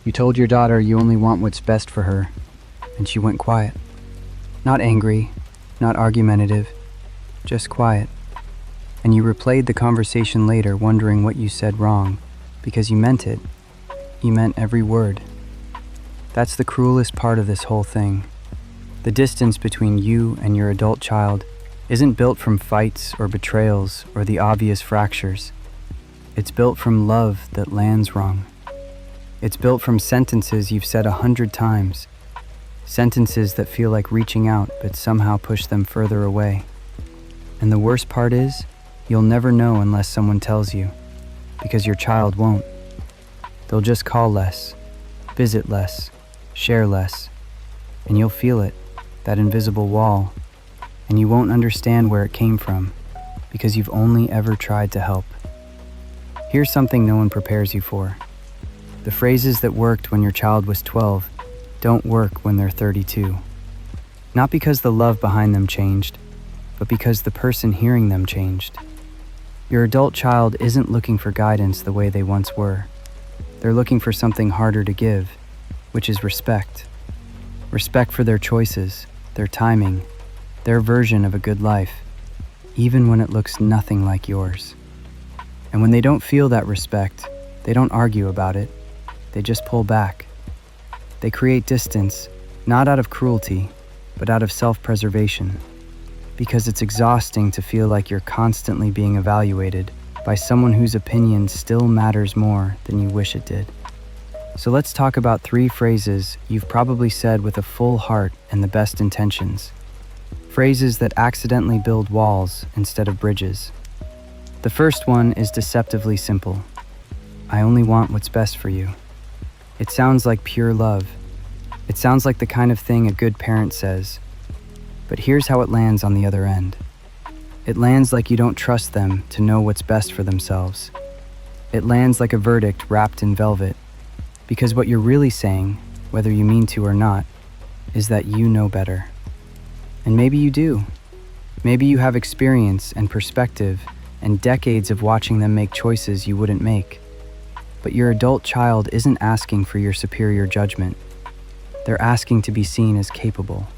You told your daughter you only want what's best for her, and she went quiet. Not angry, not argumentative, just quiet. And you replayed the conversation later, wondering what you said wrong, because you meant it. You meant every word. That's the cruelest part of this whole thing. The distance between you and your adult child isn't built from fights or betrayals or the obvious fractures. It's built from love that lands wrong. It's built from sentences you've said 100 times, sentences that feel like reaching out but somehow push them further away. And the worst part is, you'll never know unless someone tells you, because your child won't. They'll just call less, visit less, share less, and you'll feel it, that invisible wall, and you won't understand where it came from, because you've only ever tried to help. Here's something no one prepares you for. The phrases that worked when your child was 12 don't work when they're 32. Not because the love behind them changed, but because the person hearing them changed. Your adult child isn't looking for guidance the way they once were. They're looking for something harder to give, which is respect. Respect for their choices, their timing, their version of a good life, even when it looks nothing like yours. And when they don't feel that respect, they don't argue about it. They just pull back. They create distance, not out of cruelty, but out of self-preservation. Because it's exhausting to feel like you're constantly being evaluated by someone whose opinion still matters more than you wish it did. So let's talk about 3 phrases you've probably said with a full heart and the best intentions. Phrases that accidentally build walls instead of bridges. The first one is deceptively simple. I only want what's best for you. It sounds like pure love. It sounds like the kind of thing a good parent says. But here's how it lands on the other end. It lands like you don't trust them to know what's best for themselves. It lands like a verdict wrapped in velvet. Because what you're really saying, whether you mean to or not, is that you know better. And maybe you do. Maybe you have experience and perspective and decades of watching them make choices you wouldn't make. But your adult child isn't asking for your superior judgment. They're asking to be seen as capable.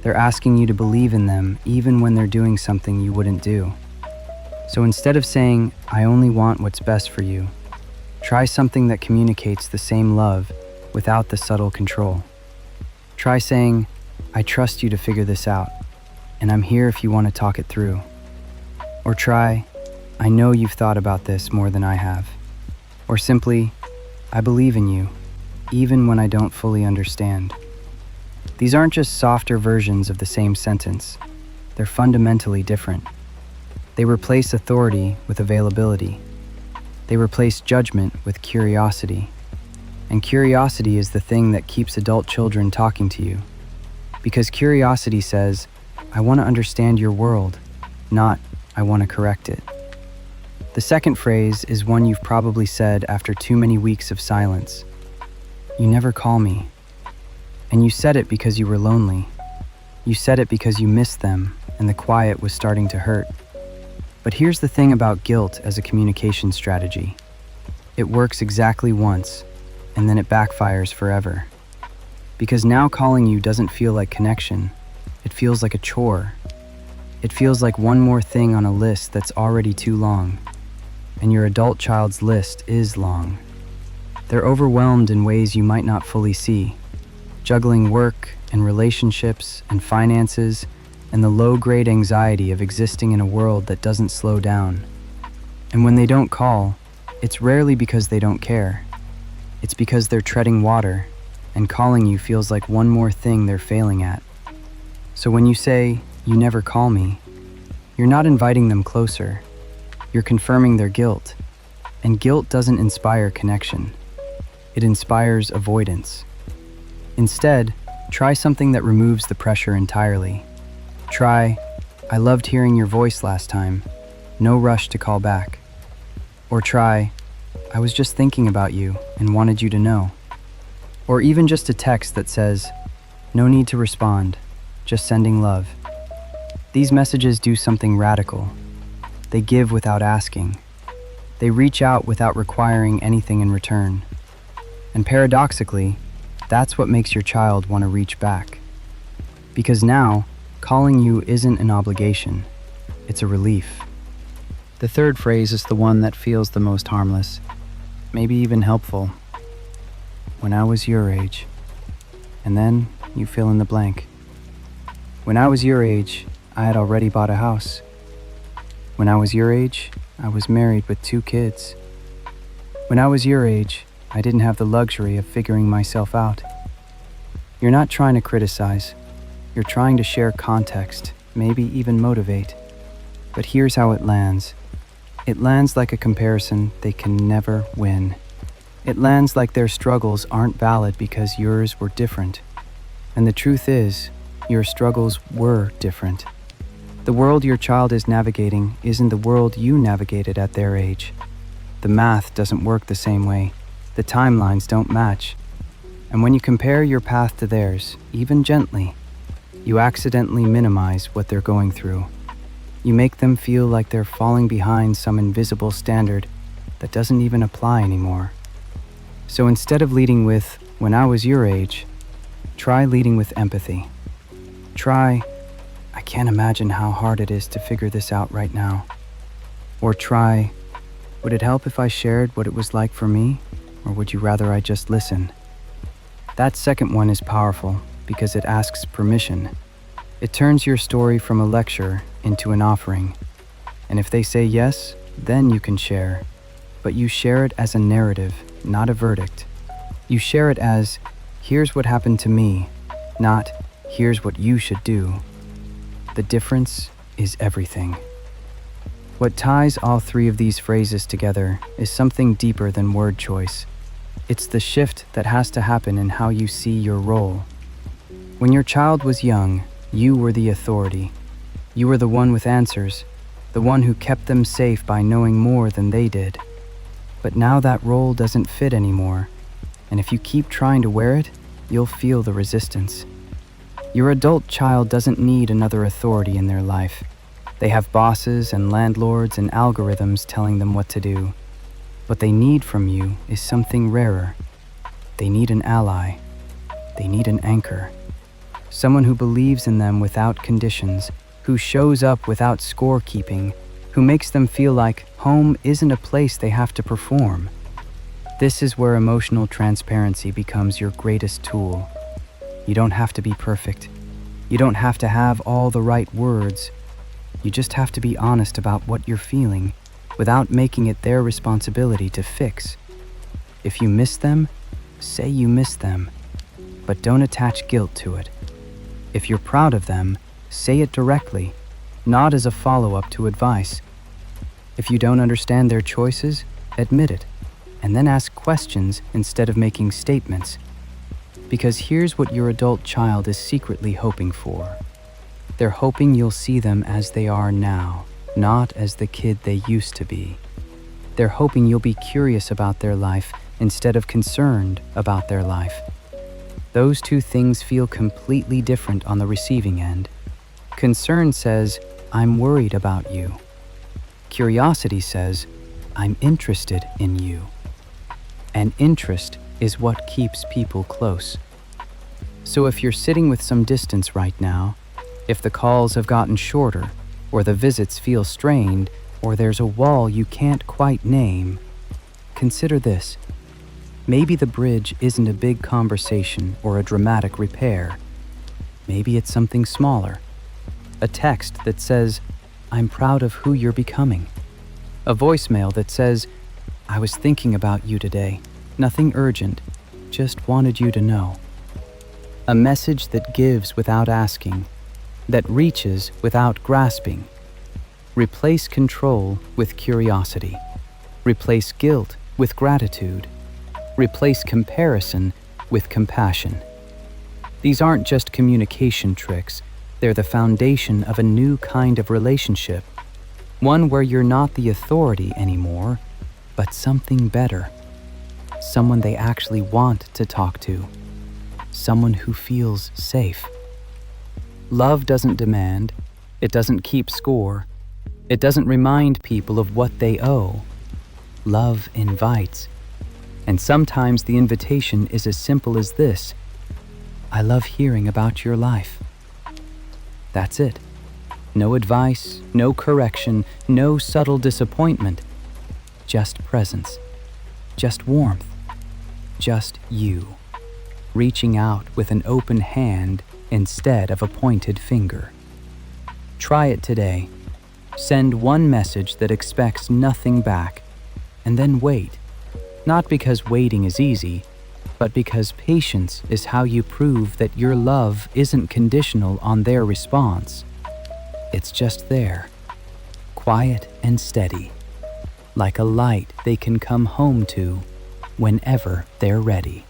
They're asking you to believe in them even when they're doing something you wouldn't do. So instead of saying, I only want what's best for you, try something that communicates the same love without the subtle control. Try saying, I trust you to figure this out, and I'm here if you want to talk it through. Or try, I know you've thought about this more than I have. Or simply, I believe in you, even when I don't fully understand. These aren't just softer versions of the same sentence. They're fundamentally different. They replace authority with availability. They replace judgment with curiosity. And curiosity is the thing that keeps adult children talking to you. Because curiosity says, I want to understand your world, not I want to correct it. The second phrase is one you've probably said after too many weeks of silence. You never call me. And you said it because you were lonely. You said it because you missed them and the quiet was starting to hurt. But here's the thing about guilt as a communication strategy. It works exactly once, and then it backfires forever. Because now calling you doesn't feel like connection. It feels like a chore. It feels like one more thing on a list that's already too long. And your adult child's list is long. They're overwhelmed in ways you might not fully see, juggling work and relationships and finances and the low-grade anxiety of existing in a world that doesn't slow down. And when they don't call, it's rarely because they don't care. It's because they're treading water, and calling you feels like one more thing they're failing at. So when you say, you never call me, you're not inviting them closer. You're confirming their guilt. And guilt doesn't inspire connection. It inspires avoidance. Instead, try something that removes the pressure entirely. Try, I loved hearing your voice last time. No rush to call back. Or try, I was just thinking about you and wanted you to know. Or even just a text that says, no need to respond, just sending love. These messages do something radical. They give without asking. They reach out without requiring anything in return. And paradoxically, that's what makes your child want to reach back. Because now, calling you isn't an obligation, it's a relief. The third phrase is the one that feels the most harmless, maybe even helpful. When I was your age. And then you fill in the blank. When I was your age, I had already bought a house. When I was your age, I was married with 2 kids. When I was your age, I didn't have the luxury of figuring myself out. You're not trying to criticize. You're trying to share context, maybe even motivate. But here's how it lands. It lands like a comparison they can never win. It lands like their struggles aren't valid because yours were different. And the truth is, your struggles were different. The world your child is navigating isn't the world you navigated at their age. The math doesn't work the same way. The timelines don't match. And when you compare your path to theirs, even gently, you accidentally minimize what they're going through. You make them feel like they're falling behind some invisible standard that doesn't even apply anymore. So instead of leading with, when I was your age, try leading with empathy. Try, I can't imagine how hard it is to figure this out right now. Or try, would it help if I shared what it was like for me? Or would you rather I just listen? That second one is powerful because it asks permission. It turns your story from a lecture into an offering. And if they say yes, then you can share. But you share it as a narrative, not a verdict. You share it as, here's what happened to me, not, here's what you should do. The difference is everything. What ties all 3 of these phrases together is something deeper than word choice. It's the shift that has to happen in how you see your role. When your child was young, you were the authority. You were the one with answers, the one who kept them safe by knowing more than they did. But now that role doesn't fit anymore, and if you keep trying to wear it, you'll feel the resistance. Your adult child doesn't need another authority in their life. They have bosses and landlords and algorithms telling them what to do. What they need from you is something rarer. They need an ally. They need an anchor. Someone who believes in them without conditions, who shows up without scorekeeping, who makes them feel like home isn't a place they have to perform. This is where emotional transparency becomes your greatest tool. You don't have to be perfect. You don't have to have all the right words. You just have to be honest about what you're feeling without making it their responsibility to fix. If you miss them, say you miss them, but don't attach guilt to it. If you're proud of them, say it directly, not as a follow-up to advice. If you don't understand their choices, admit it, and then ask questions instead of making statements. Because here's what your adult child is secretly hoping for. They're hoping you'll see them as they are now, not as the kid they used to be. They're hoping you'll be curious about their life instead of concerned about their life. Those 2 things feel completely different on the receiving end. Concern says, I'm worried about you. Curiosity says, I'm interested in you. And interest is what keeps people close. So if you're sitting with some distance right now, if the calls have gotten shorter, or the visits feel strained, or there's a wall you can't quite name, consider this. Maybe the bridge isn't a big conversation or a dramatic repair. Maybe it's something smaller. A text that says, I'm proud of who you're becoming. A voicemail that says, I was thinking about you today. Nothing urgent, just wanted you to know. A message that gives without asking, that reaches without grasping. Replace control with curiosity. Replace guilt with gratitude. Replace comparison with compassion. These aren't just communication tricks, they're the foundation of a new kind of relationship. One where you're not the authority anymore, but something better. Someone they actually want to talk to. Someone who feels safe. Love doesn't demand, it doesn't keep score, it doesn't remind people of what they owe. Love invites. And sometimes the invitation is as simple as this: I love hearing about your life. That's it. No advice, no correction, no subtle disappointment. Just presence. Just warmth. Just you. Reaching out with an open hand instead of a pointed finger. Try it today. Send one message that expects nothing back, and then wait. Not because waiting is easy, but because patience is how you prove that your love isn't conditional on their response. It's just there, quiet and steady, like a light they can come home to whenever they're ready.